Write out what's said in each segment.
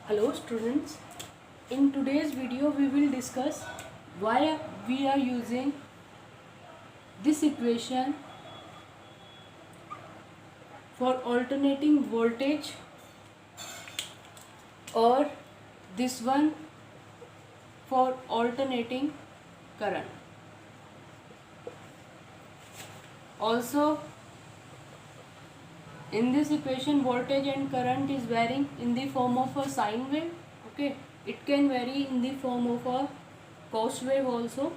Hello students, in today's video we will discuss why we are using this equation for alternating voltage or this one for alternating current. Also, in this equation voltage and current is varying in the form of a sine wave. Okay, it can vary in the form of a cos wave also.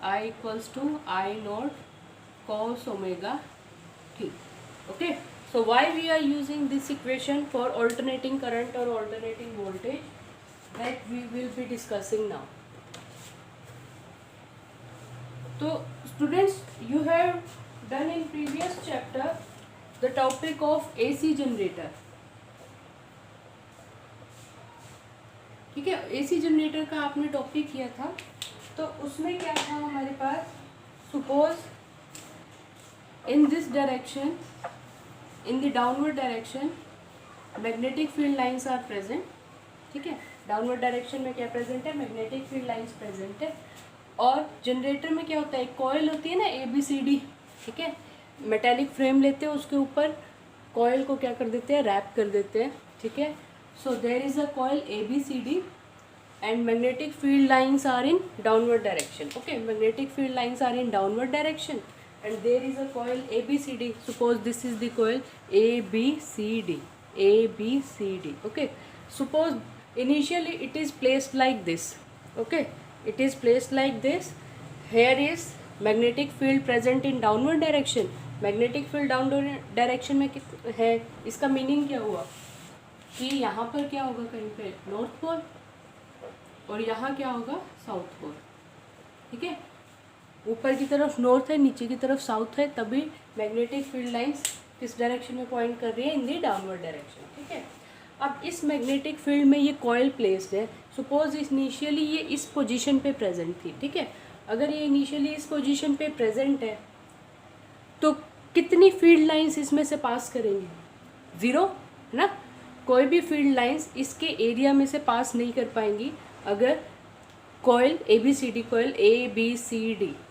I equals to I naught cos omega t. Okay, so why we are using this equation for alternating current or alternating voltage, that we will be discussing now. So students, you have done in previous chapter the topic of AC generator. ठीक है, AC generator का आपने topic किया था, तो उसमें क्या था हमारे पास, suppose in this direction, in the downward direction magnetic field lines are present. ठीक है, डाउनवर्ड डायरेक्शन में क्या प्रेजेंट है, मैग्नेटिक फील्ड लाइंस प्रेजेंट है. और जनरेटर में क्या होता है, कॉइल होती है ना ABCD. ठीक है, मेटेलिक फ्रेम लेते हैं, उसके ऊपर कॉइल को क्या कर देते हैं, रैप कर देते हैं. ठीक है, so there is a coil ABCD and magnetic field lines are in downward direction. Okay, magnetic field lines are in downward direction and there is a coil ABCD. Suppose this is the coil ABCD. Okay, suppose initially it is placed like this. Okay, it is placed like this. Here is magnetic field present in downward direction. Magnetic field downward direction में है, इसका meaning क्या हुआ कि यहाँ पर क्या होगा, कहीं पे नॉर्थ पोल और यहाँ क्या होगा, साउथ पोल. ठीक है, ऊपर की तरफ नॉर्थ है, नीचे की तरफ साउथ है, तभी मैग्नेटिक फील्ड लाइंस किस डायरेक्शन में पॉइंट कर रही है, इन दी डाउनवर्ड डायरेक्शन. ठीक है, अब इस मैग्नेटिक फील्ड में ये कॉइल प्लेस्ड है. सपोज इनिशियली ये इस पोजीशन पे प्रेजेंट थी. ठीक है, अगर ये इनिशियली इस पोजीशन पे प्रेजेंट है तो कितनी फील्ड लाइंस इसमें से पास करेंगे, ज़ीरो है ना. कोई भी फील्ड लाइंस इसके एरिया में से पास नहीं कर पाएंगी अगर coil ABCD coil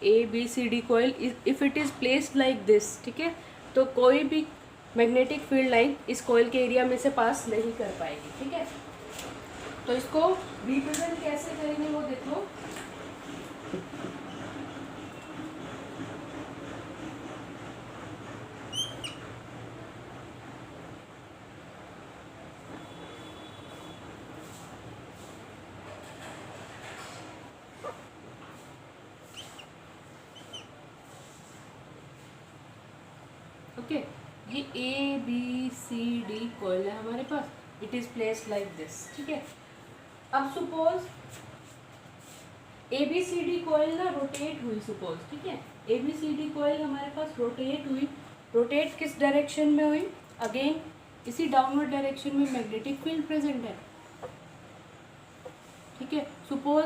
ABCD coil if it is placed like this. ठीक है, तो कोई भी मैग्नेटिक फील्ड लाइन इस कॉइल के एरिया में से पास नहीं कर पाएगी. ठीक है, तो इसको रिप्रेजेंट कैसे करेंगे वो देखो. ओके, ये ABCD कॉइल है हमारे पास, it is placed like this. ठीक है, अब सपोज ABCD कॉइल ना रोटेट हुई, सपोज. ठीक है, ABCD कॉइल हमारे पास रोटेट हुई. रोटेट किस डायरेक्शन में हुई, अगेन इसी डाउनवर्ड डायरेक्शन में मैग्नेटिक फील्ड प्रेजेंट है. ठीक है, सपोज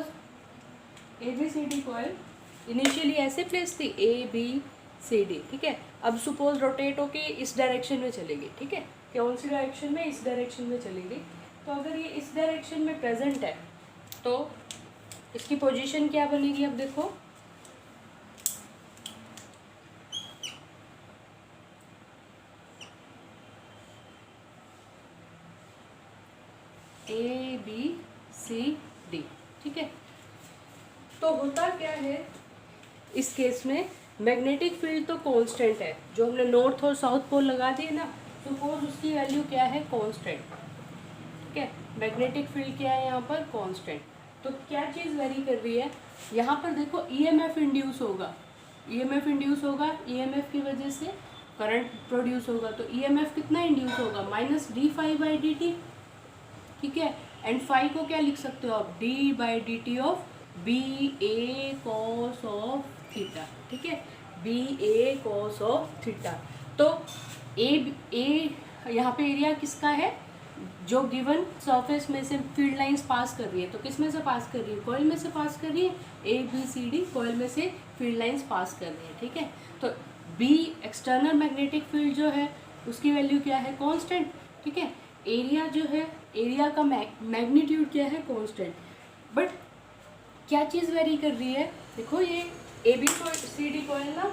ABCD कॉइल इनिशियली ऐसे प्लेस थी ABCD. ठीक है, अब सपोज रोटेट होके इस डायरेक्शन में चलेगी. ठीक है, कौन सी डायरेक्शन में, इस डायरेक्शन में चलेगी. तो अगर ये इस डायरेक्शन में प्रेजेंट है तो इसकी पोजीशन क्या बनेगी, अब देखो. ABCD. ठीक है, तो होता क्या है इस केस में, मैग्नेटिक फील्ड तो कांस्टेंट है, जो हमने नॉर्थ और साउथ पोल लगा दिए ना, सपोज उसकी वैल्यू क्या है, कांस्टेंट. ठीक है, मैग्नेटिक फील्ड क्या है यहाँ पर, कांस्टेंट. तो क्या चीज़ वेरी कर रही है, यहाँ पर देखो EMF इंड्यूस होगा. EMF इंड्यूस होगा, EMF की वजह से करंट प्रोड्यूस होगा. तो EMF कितना इंड्यूस होगा, -d∅/dt. ठीक है, एंड फाई को क्या लिख सकते हो आप, d/dt of BA cos of theta. ठीक है, BA cos ऑफ थीटा. तो A यहाँ पे एरिया किसका है, जो गिवन सरफेस में से फील्ड लाइंस पास कर रही है, तो किस में से पास कर रही है, कॉइल में से पास कर रही है. ABCD कॉइल में से फील्ड लाइंस पास कर रही है. ठीक है, तो B एक्सटर्नल मैग्नेटिक फील्ड जो है उसकी वैल्यू क्या है, कांस्टेंट. ठीक है। एरिया जो है, एरिया का मैग्नीट्यूड क्या है, कांस्टेंट, बट क्या चीज़ वेरी कर रही है, देखो ये ABCD कॉइल ना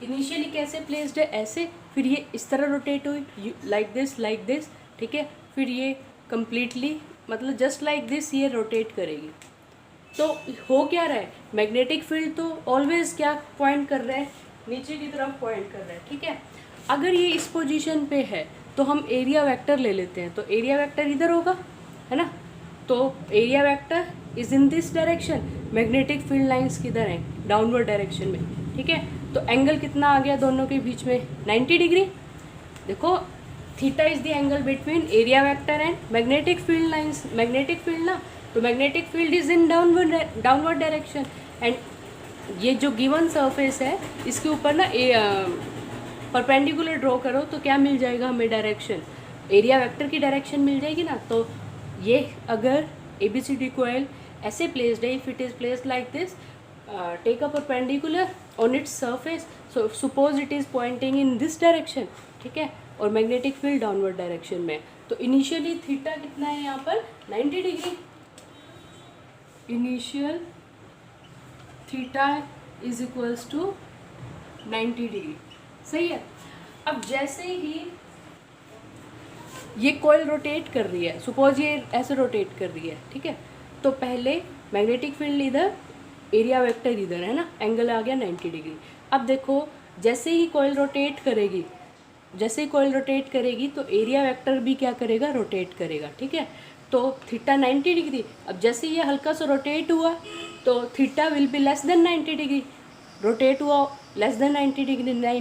इनिशियली कैसे प्लेस्ड है, ऐसे, फिर ये इस तरह रोटेट हुई लाइक दिस, ठीक है, फिर ये कम्प्लीटली मतलब जस्ट लाइक दिस ये रोटेट करेगी। तो हो क्या रहा है, मैग्नेटिक फील्ड तो ऑलवेज क्या पॉइंट कर रहा है, नीचे की तरफ पॉइंट कर रहा है, ठीक है। अगर ये इस पोजीशन पे है तो हम एरिया वेक्टर ले लेते हैं, तो एरिया वेक्टर इधर होगा, है ना, तो area vector is in this direction, magnetic field lines किधर हैं, डाउनवर्ड डायरेक्शन में, ठीक है। तो एंगल कितना आ गया दोनों के बीच में, 90 डिग्री। देखो theta is the angle between area vector and magnetic field lines, magnetic field ना, तो magnetic field is in downward direction, and ये जो गिवन सरफेस है इसके ऊपर ना परपेंडिकुलर ड्रॉ करो तो क्या मिल जाएगा हमें, डायरेक्शन, एरिया वेक्टर की डायरेक्शन मिल जाएगी ना। तो ये अगर ABCD कॉइल ऐसे प्लेस्ड है, if it is placed like this, take a perpendicular on its surface, so suppose it is pointing in this direction, ठीक है, और मैग्नेटिक फील्ड डाउनवर्ड डायरेक्शन में, तो इनिशियली थीटा कितना है यहाँ पर, 90 degree, initial theta is equals to 90 degree, सही है। अब जैसे ही ये कॉइल रोटेट कर रही है, सपोज ये ऐसे रोटेट कर रही है, ठीक है, तो पहले मैग्नेटिक फील्ड इधर, एरिया वेक्टर इधर, है ना, एंगल आ गया 90 डिग्री। अब देखो जैसे ही कॉइल रोटेट करेगी, जैसे ही कॉइल रोटेट करेगी तो एरिया वेक्टर भी क्या करेगा, रोटेट करेगा, ठीक है। तो थीटा 90 डिग्री, अब जैसे ये हल्का सा रोटेट हुआ तो theta will be less than 90 degree, rotate हुआ लेस देन 90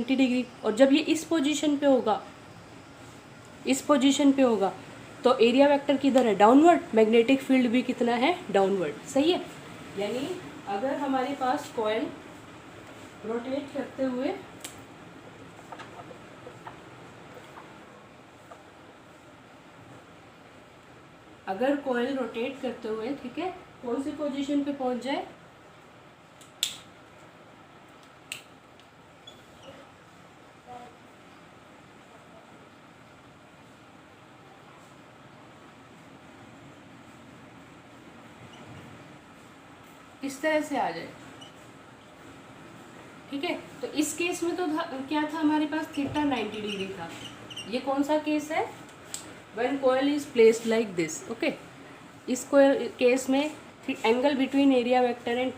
डिग्री, और जब ये इस पोजीशन पे होगा, इस पोजीशन पे होगा, तो एरिया वेक्टर किधर है, डाउनवर्ड, मैग्नेटिक फील्ड भी कितना है, डाउनवर्ड, सही है। यानी अगर हमारे पास कॉइल रोटेट करते हुए अगर कॉइल रोटेट करते हुए, ठीक है, कौन सी पोजीशन पे पहुंच जाए, इस तरह से आ जाए, ठीक है। तो इस केस में तो क्या था हमारे पास, थीटा 90 डिग्री था। ये कौन सा केस है, when coil is placed like this, okay. इस केस में angle between area vector and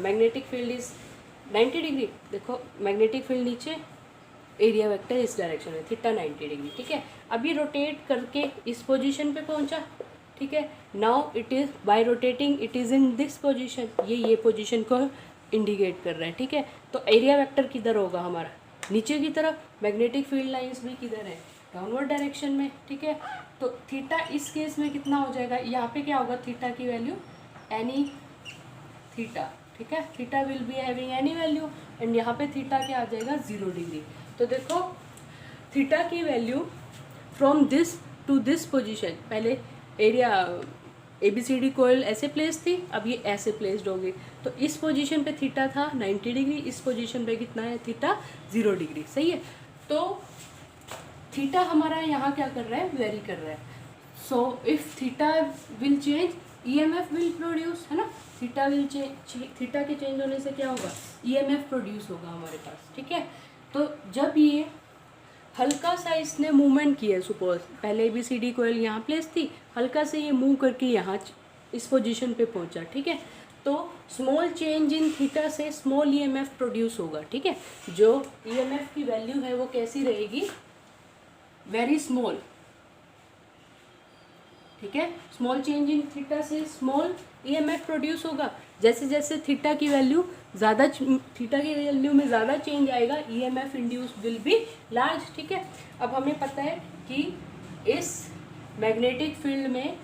magnetic field is 90 degree. देखो मैग्नेटिक फील्ड नीचे, एरिया वेक्टर इस डायरेक्शन में, थीटा 90 डिग्री, ठीक है। अभी रोटेट करके इस पोजीशन पे पहुंचा, ठीक है। Now it is by rotating it is in this position, ये पोजीशन को इंडिकेट कर रहा है, ठीक है। तो एरिया वेक्टर किधर होगा हमारा, नीचे की तरफ, मैग्नेटिक फील्ड लाइंस भी किधर है, डाउनवर्ड डायरेक्शन में, ठीक है। तो थीटा इस केस में कितना हो जाएगा, यहाँ पे क्या होगा, थीटा की वैल्यू एनी थीटा, ठीक है, theta will be having any value, and यहाँ पे थीटा क्या आ जाएगा, 0 डिग्री। तो देखो थीटा की value from this to this position, पहले एरिया ABCD कॉइल ऐसे प्लेस थी, अब ये ऐसे प्लेस्ड होगी, तो इस पोजीशन पे थीटा था 90 डिग्री, इस पोजीशन पे कितना है, थीटा 0 डिग्री, सही है। तो थीटा हमारा यहाँ क्या कर रहा है, वेरी कर रहा है। So if theta will change, EMF will produce, है ना, थीटा विल चेंज, थीटा के चेंज होने से क्या होगा, EMF प्रोड्यूस होगा हमारे पास, ठीक है। तो जब ये हल्का सा इसने मूवमेंट किया, सपोज पहले ABCD कॉइल यहाँ प्लेस थी, हल्का से ये मूव करके यहाँ इस पोजीशन पे पहुँचा, ठीक है, तो स्मॉल चेंज इन थीटा से स्मॉल EMF प्रोड्यूस होगा, ठीक है। जो EMF की वैल्यू है वो कैसी रहेगी, वेरी स्मॉल, ठीक है। स्मॉल चेंज इन थीटा से स्मॉल EMF प्रोड्यूस होगा, जैसे जैसे थीटा की वैल्यू ज़्यादा, थीटा की वैल्यू में ज़्यादा चेंज आएगा, EMF induce will be large, ठीक है। अब हमें पता है कि इस मैग्नेटिक फील्ड में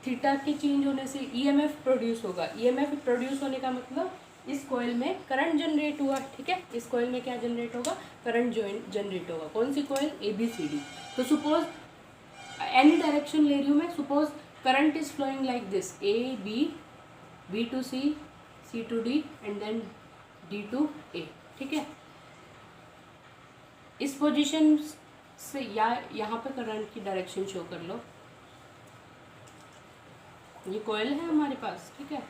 थीटा के चेंज होने से EMF प्रोड्यूस होगा, EMF प्रोड्यूस होने का मतलब इस कॉइल में करंट जनरेट हुआ, ठीक है, इस कॉइल में क्या जनरेट होगा, करंट जनरेट होगा। कौन सी कॉइल, ABCD। तो सपोज एनी डायरेक्शन ले रही हूँ मैं, suppose current is flowing like this, AB, B to C, C to D and then D to A, ठीक है। इस पोजीशन से या यहाँ पे करंट की डायरेक्शन शो कर लो। ये कॉइल है हमारे पास, ठीक है।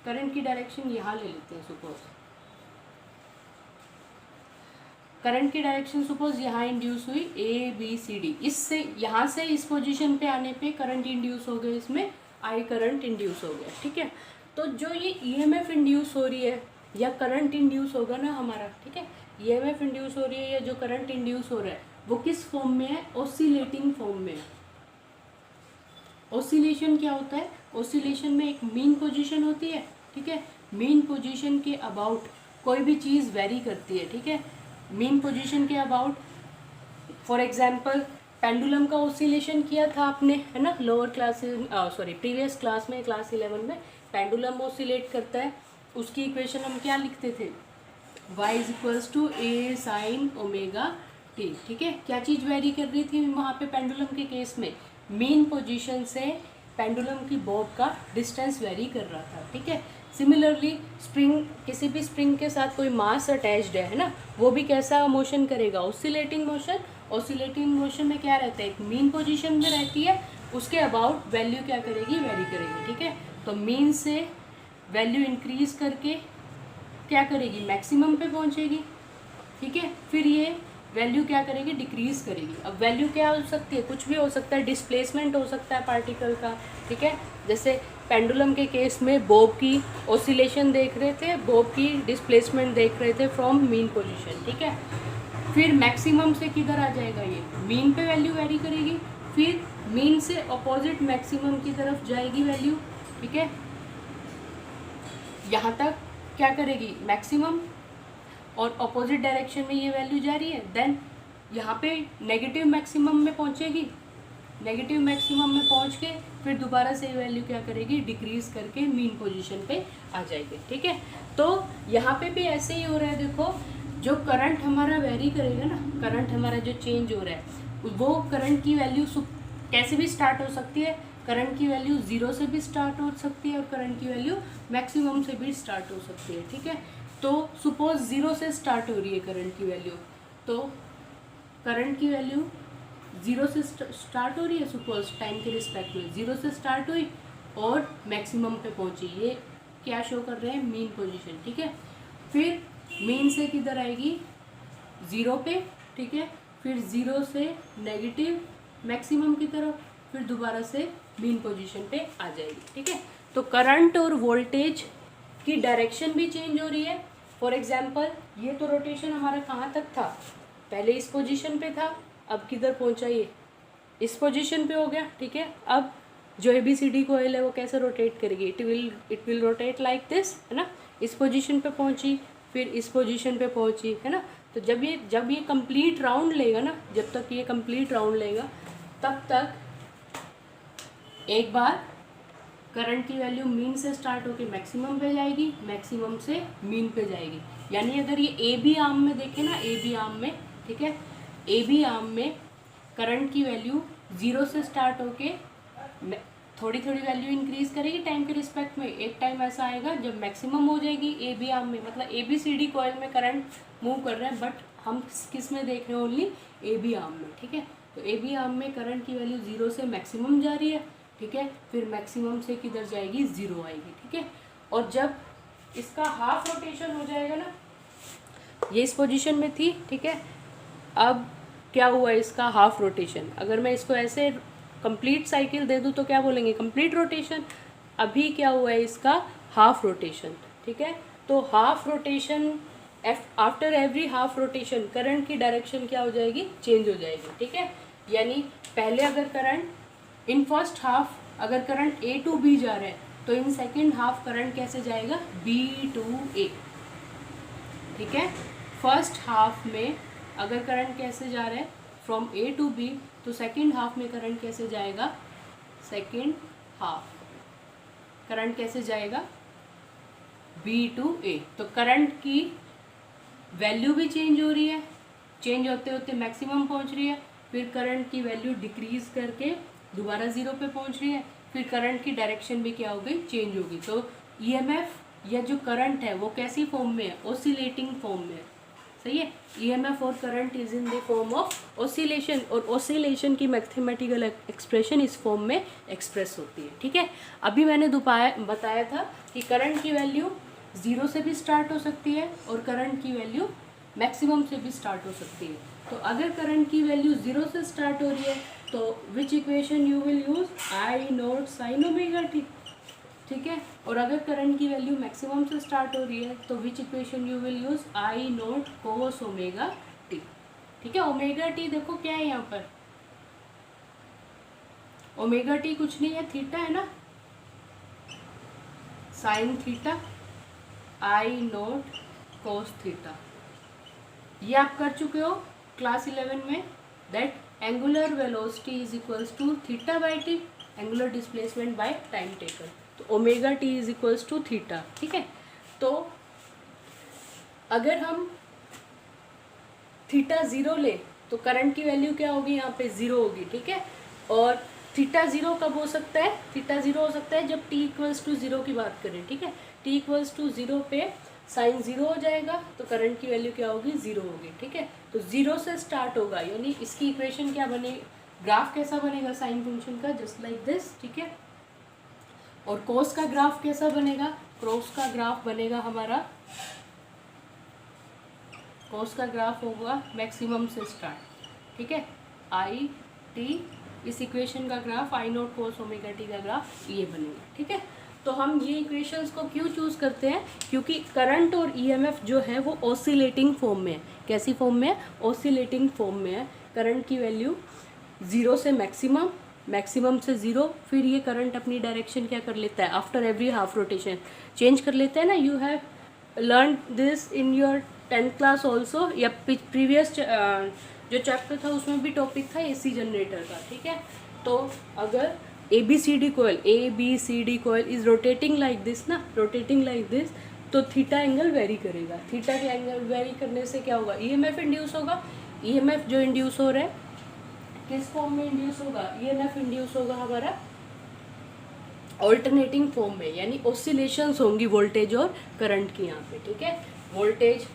करंट की डायरेक्शन यहाँ ले लेते हैं। सपोज करंट की डायरेक्शन सपोज यहाँ इंड्यूस हुई ABCD, इससे यहाँ से इस पोजीशन पे आने पे करंट इंड्यूस हो गया, इसमें I करंट इंड्यूस हो गया, ठीक है। तो जो ये EMF इंड्यूस हो रही है या करंट इंड्यूस होगा ना हमारा, ठीक है, EMF इंड्यूस हो रही है या जो करंट इंड्यूस हो रहा है वो किस फॉर्म में है? ऑसिलेटिंग फॉर्म में है। ऑसिलेशन क्या होता है? ऑसिलेशन में एक मीन पोजीशन होती है, ठीक है। मीन पोजीशन के अबाउट कोई भी चीज़ वेरी करती है, ठीक है। मीन पोजीशन के अबाउट, फॉर एग्जांपल पेंडुलम का ऑसिलेशन किया था आपने, है ना, लोअर क्लासेस, प्रीवियस क्लास में, क्लास 11 में पेंडुलम ऑसिलेट करता है। उसकी इक्वेशन हम क्या लिखते थे? y = a sin ωt, ठीक है। क्या चीज़ वेरी कर रही थी वहाँ पे पेंडुलम के केस में? मीन पोजीशन से पेंडुलम की बॉब का डिस्टेंस वेरी कर रहा था, ठीक है। सिमिलरली स्प्रिंग, किसी भी स्प्रिंग के साथ कोई मास अटैच्ड है ना, वो भी कैसा मोशन करेगा? Oscillating motion. ऑसिलेटिंग मोशन में क्या रहता है? एक मीन पोजीशन में रहती है, उसके अबाउट वैल्यू क्या करेगी? वेरी करेगी, ठीक है। तो मीन से वैल्यू इंक्रीज करके क्या करेगी? मैक्सिमम पे पहुंचेगी, ठीक है। फिर ये वैल्यू क्या करेगी? डिक्रीज करेगी। अब वैल्यू क्या हो सकती है? कुछ भी हो सकता है, डिस्प्लेसमेंट हो सकता है पार्टिकल का, ठीक है। जैसे पेंडुलम के केस में बॉब की ऑसिलेशन देख रहे थे, बॉब की डिस्प्लेसमेंट देख रहे थे फ्रॉम मीन पोजीशन, ठीक है। फिर मैक्सिमम से किधर आ जाएगा? ये मीन पे वैल्यू वेरी करेगी, फिर मीन से अपोजिट मैक्सिमम की तरफ जाएगी वैल्यू, ठीक है। यहाँ तक क्या करेगी? मैक्सिमम, और अपोजिट डायरेक्शन में ये वैल्यू जा रही है, देन यहाँ पे नेगेटिव मैक्सिमम में पहुँचेगी। नेगेटिव मैक्सिमम में पहुँच के फिर दोबारा से वैल्यू क्या करेगी? डिक्रीज करके मीन पोजीशन पे आ जाएगी, ठीक है। तो यहाँ पे भी ऐसे ही हो रहा है। देखो, जो करंट हमारा वेरी करेगा ना, करंट हमारा जो चेंज हो रहा है, वो करंट की वैल्यू कैसे भी स्टार्ट हो सकती है। करंट की वैल्यू 0 से भी स्टार्ट हो सकती है और करंट की वैल्यू मैक्सिमम से भी स्टार्ट हो सकती है, ठीक है। तो सपोज 0 से स्टार्ट हो रही है करंट की वैल्यू, तो करंट की वैल्यू 0 से स्टार्ट हो रही है, सपोज टाइम के रिस्पेक्ट में 0 से स्टार्ट हुई और मैक्सिमम पे पहुंची। ये क्या शो कर रहे हैं? मीन पोजीशन, ठीक है। फिर मीन से किधर आएगी? 0 पे, ठीक है। फिर 0 से नेगेटिव मैक्सिमम की तरफ, फिर दोबारा से मीन पोजीशन पे आ जाएगी, ठीक है। तो करंट और वोल्टेज की डायरेक्शन भी चेंज हो रही है। फॉर एग्जांपल ये तो रोटेशन हमारा कहाँ तक था? पहले इस पोजीशन पे था, अब किधर पहुँचा? ये इस पोजीशन पे हो गया, ठीक है। अब जो ABCD कॉइल है वो कैसे रोटेट करेगी? It will rotate like this, है ना। इस पोजीशन पे पहुँची, फिर इस पोजीशन पे पहुँची, है ना। तो जब ये कंप्लीट राउंड लेगा ना, जब तक ये कंप्लीट राउंड लेगा तब तक एक बार करंट की वैल्यू मीन से स्टार्ट होकर मैक्सिमम पे जाएगी, मैक्सिमम से मीन पे जाएगी। यानी अगर ये AB आर्म में देखें ना, AB आर्म में, ठीक है, AB आर्म में करंट की वैल्यू 0 से स्टार्ट होके थोड़ी थोड़ी वैल्यू इंक्रीज करेगी टाइम के रिस्पेक्ट में। एक टाइम ऐसा आएगा जब मैक्सिमम हो जाएगी AB आर्म में, मतलब ABCD कॉइल में करंट मूव कर रहे हैं, बट हम किस में देख रहे हैं? ओनली AB आर्म में, ठीक है। तो AB आर्म में करंट की वैल्यू 0 से मैक्सिमम जा रही है, ठीक है। फिर मैक्सिमम से किधर जाएगी? 0 आएगी, ठीक है। और जब इसका हाफ रोटेशन हो जाएगा ना, ये इस पोजीशन में थी, ठीक है। अब क्या हुआ? इसका हाफ रोटेशन। अगर मैं इसको ऐसे कंप्लीट साइकिल दे दूँ तो क्या बोलेंगे? Complete rotation. अभी क्या हुआ है? इसका हाफ रोटेशन, ठीक है। तो half rotation, after every half rotation current की डायरेक्शन क्या हो जाएगी? चेंज हो जाएगी, ठीक है। यानी पहले अगर करंट इन फर्स्ट हाफ अगर करंट A to B जा रहा है, तो इन सेकेंड हाफ करंट कैसे जाएगा? B to A, ठीक है। फर्स्ट हाफ में अगर करंट कैसे जा रहा है? फ्रॉम A to B, तो सेकेंड हाफ में करंट कैसे जाएगा? सेकेंड हाफ करंट कैसे जाएगा? B to A। तो करंट की वैल्यू भी चेंज हो रही है, चेंज होते होते मैक्सिमम पहुंच रही है, फिर करंट की वैल्यू डिक्रीज करके दोबारा 0 पे पहुंच रही है, फिर करंट की डायरेक्शन भी क्या हो गई? चेंज होगी। तो EMF या जो करंट है वो कैसी फॉर्म में है? ऑसिलेटिंग फॉर्म में है। सही है। ईएमएफ और current is in the form of oscillation, और ऑसिलेशन की मैथमेटिकल एक्सप्रेशन इस फॉर्म में एक्सप्रेस होती है, ठीक है। अभी मैंने बताया था कि करंट की वैल्यू 0 से भी स्टार्ट हो सकती है और करंट की वैल्यू मैक्सिमम से भी स्टार्ट हो सकती है। तो अगर करंट की वैल्यू 0 से स्टार्ट हो रही है तो विच equation you will use, I not sine omega T, ठीक है। और अगर करंट की वैल्यू मैक्सिमम से स्टार्ट हो रही है तो विच equation you will use, I naught cos omega T, ठीक है। ओमेगा टी देखो क्या है यहाँ पर, ओमेगा टी कुछ नहीं है, थीटा है ना, sine theta I naught cos theta. ये आप कर चुके हो क्लास 11 में, that angular velocity is equals to theta by t, angular displacement by time taken, तो omega t is equals to theta, ठीक है। तो अगर हम थीटा 0 ले तो करंट की वैल्यू क्या होगी, यहाँ पे 0 होगी, ठीक है। और थीटा 0 कब हो सकता है, थीटा 0 हो सकता है जब t इक्वल्स टू 0 की बात करें, ठीक है। t इक्वल्स टू 0 पे साइन 0 हो जाएगा तो करंट की वैल्यू क्या होगी, 0 होगी, ठीक है। तो 0 से स्टार्ट होगा, यानी इसकी इक्वेशन क्या बनेगी, ग्राफ कैसा बनेगा साइन फंक्शन का, जस्ट लाइक दिस, ठीक है। और कोस का ग्राफ कैसा बनेगा, कोस का ग्राफ बनेगा हमारा, कोस का ग्राफ होगा मैक्सिमम से स्टार्ट, ठीक है, आई टी, इस इक्वेशन का ग्राफ आई नॉट कोस ओमेगा टी का ग्राफ ये बनेगा, ठीक है। तो हम ये इक्वेशंस को क्यों चूज़ करते हैं, क्योंकि करंट और ईएमएफ जो है वो ऑसिलेटिंग फॉर्म में है। कैसी फॉर्म में है, ऑसिलेटिंग फॉर्म में है। करंट की वैल्यू 0 से मैक्सिमम, मैक्सिमम से 0, फिर ये करंट अपनी डायरेक्शन क्या कर लेता है, after every half rotation change कर लेता है ना। You have learn this in your 10th class also, या प्रीवियस जो चैप्टर था उसमें भी टॉपिक था एसी जनरेटर का, ठीक है। तो अगर ABCD coil is rotating like this ना, रोटेटिंग लाइक दिस, तो थीटा एंगल वेरी करेगा। थीटा के एंगल वेरी करने से क्या होगा, ईएमएफ इंड्यूस होगा। ईएमएफ जो इंड्यूस हो रहा है किस फॉर्म में इंड्यूस होगा, ईएमएफ इंड्यूस होगा हमारा ऑल्टरनेटिंग फॉर्म में, यानी ऑसिलेशंस होंगी वोल्टेज और करंट की यहाँ पे, ठीक है। वोल्टेज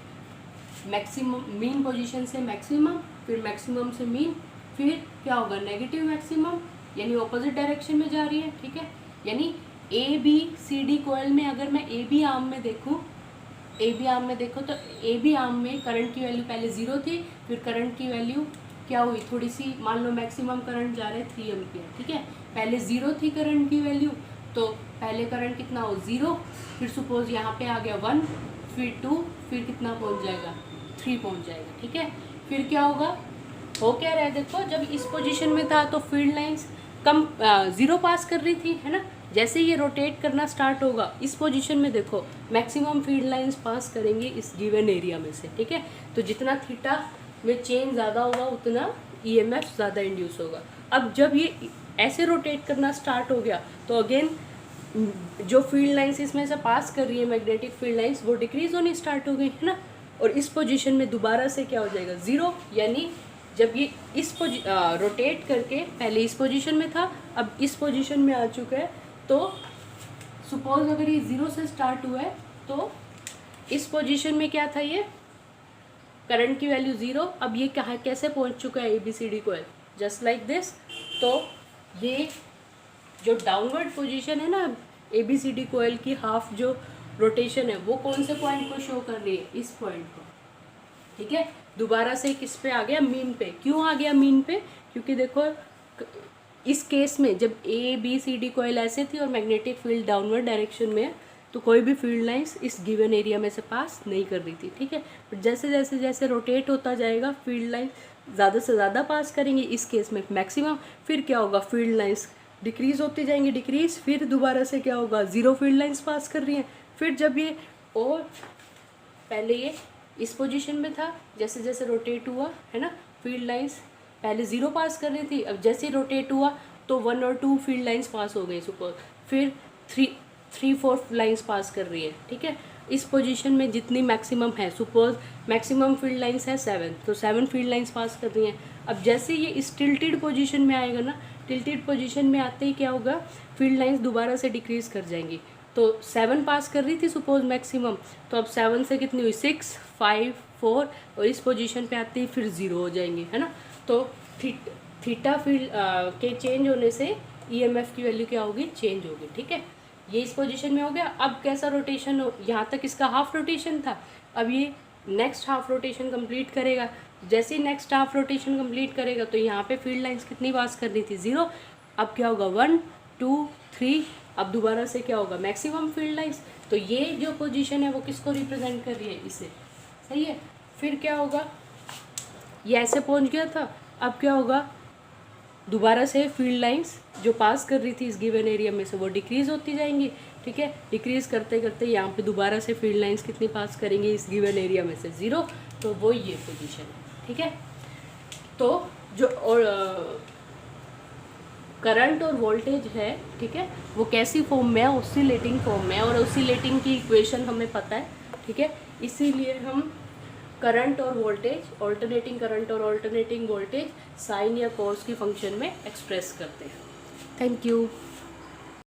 मैक्सिमम, मीन पोजीशन से मैक्सिमम, फिर मैक्सिमम से मीन, फिर क्या होगा नेगेटिव मैक्सिमम, यानी ऑपोजिट डायरेक्शन में जा रही है, ठीक है। यानी ABCD कोयल में अगर मैं AB आर्म में देखूं, AB आर्म में देखो तो AB आर्म में करंट की वैल्यू पहले 0 थी, फिर करंट की वैल्यू क्या हुई, थोड़ी सी, मान लो मैक्सिमम करंट जा रहा है 3 एम्पियर, ठीक है। पहले 0 थी करंट की वैल्यू, तो पहले करंट कितना हो 0, फिर सपोज यहाँ पे आ गया 1, फिर 2, फिर कितना पहुँच जाएगा 3 पहुँच जाएगा, ठीक है। फिर क्या होगा, हो क्या रहा है देखो, जब इस पोजीशन में था तो फील्ड लाइंस कम 0 पास कर रही थी, है ना। जैसे ये रोटेट करना स्टार्ट होगा इस पोजीशन में देखो मैक्सिमम फील्ड लाइंस पास करेंगे इस गिवन एरिया में से, ठीक है। तो जितना थीटा में चेंज ज़्यादा होगा उतना ईएमएफ ज़्यादा इंड्यूस होगा। अब जब ये ऐसे रोटेट करना स्टार्ट हो गया तो अगेन जो फील्ड लाइंस इसमें से पास कर रही है मैग्नेटिक फील्ड लाइंस वो डिक्रीज होनी स्टार्ट हो गई, है ना। और इस पोजीशन में दोबारा से क्या हो जाएगा 0, यानी जब ये इस रोटेट करके पहले इस पोजीशन में था अब इस पोजीशन में आ चुका है, तो सपोज अगर ये 0 से स्टार्ट हुआ है तो इस पोजीशन में क्या था, ये करंट की वैल्यू 0, अब ये कहाँ कैसे पहुंच चुका है ABCD coil, just like this. तो ये जो डाउनवर्ड पोजीशन है ना ABCD कोयल की हाफ जो रोटेशन है वो कौन से पॉइंट को शो कर रही है, इस पॉइंट को, ठीक है। दोबारा से किस पे आ गया, मीन पे। क्यों आ गया मीन पे, क्योंकि देखो इस केस में जब ABCD कोयल ऐसे थी और मैग्नेटिक फील्ड डाउनवर्ड डायरेक्शन में है तो कोई भी फील्ड लाइंस इस गिवन एरिया में से पास नहीं कर रही थी, ठीक है। बट जैसे जैसे जैसे रोटेट होता जाएगा फील्ड लाइंस ज़्यादा से ज़्यादा पास करेंगे, इस केस में मैक्सिमम, फिर क्या होगा फील्ड लाइंस डिक्रीज़ होती जाएंगी, डिक्रीज़, फिर दोबारा से क्या होगा 0 फील्ड लाइंस पास कर रही हैं। फिर जब ये, और पहले ये इस पोजीशन में था, जैसे जैसे रोटेट हुआ है ना फील्ड लाइंस पहले 0 पास कर रही थी, अब जैसे रोटेट हुआ तो 1 और 2 फील्ड लाइंस पास हो गई सपोज, फिर 3-4 लाइंस पास कर रही है, ठीक है। इस पोजीशन में जितनी मैक्सिमम है, सपोज मैक्सिमम फील्ड लाइंस है 7, तो 7 फील्ड लाइंस पास कर रही हैं। अब जैसे ये इस टिल्टेड पोजीशन में आएगा ना, टिल्टेड पोजीशन में आते ही क्या होगा फील्ड लाइंस दोबारा से डिक्रीज़ कर जाएंगी। तो 7 पास कर रही थी सपोज मैक्सिमम, तो अब 7 से कितनी हुई 6, 5, 4 और इस पोजीशन पे आते ही फिर 0 हो जाएंगे, है ना। तो थीटा फील्ड के चेंज होने से ईएमएफ की वैल्यू क्या होगी, चेंज होगी, ठीक है। ये इस पोजीशन में हो गया। अब कैसा रोटेशन हो, यहाँ तक इसका हाफ रोटेशन था, अब ये नेक्स्ट हाफ रोटेशन कंप्लीट करेगा। जैसे ही नेक्स्ट हाफ रोटेशन कंप्लीट करेगा तो यहाँ पे फील्ड लाइंस कितनी पास करनी थी, 0। अब क्या होगा, 1 2 3, अब दोबारा से क्या होगा, मैक्सिमम फील्ड लाइंस। तो ये जो पोजीशन है वो किसको रिप्रेजेंट कर रही है, इसे, सही है। फिर क्या होगा, ये ऐसे पहुँच गया था, अब क्या होगा, दोबारा से फील्ड लाइंस जो पास कर रही थी इस गिवन एरिया में से वो डिक्रीज़ होती जाएंगी, ठीक है। डिक्रीज़ करते करते यहाँ पे दोबारा से फील्ड लाइंस कितनी पास करेंगे इस गिवन एरिया में से, 0। तो वो ये पोजीशन है, ठीक है। तो जो करंट और वोल्टेज है, ठीक है, वो कैसी फॉर्म में है, ऑसिलेटिंग फॉर्म में है, और ऑसिलेटिंग की इक्वेशन हमें पता है, ठीक है। इसीलिए हम करंट और वोल्टेज, ऑल्टरनेटिंग करंट और ऑल्टरनेटिंग वोल्टेज साइन या कॉस की फंक्शन में एक्सप्रेस करते हैं। Thank you.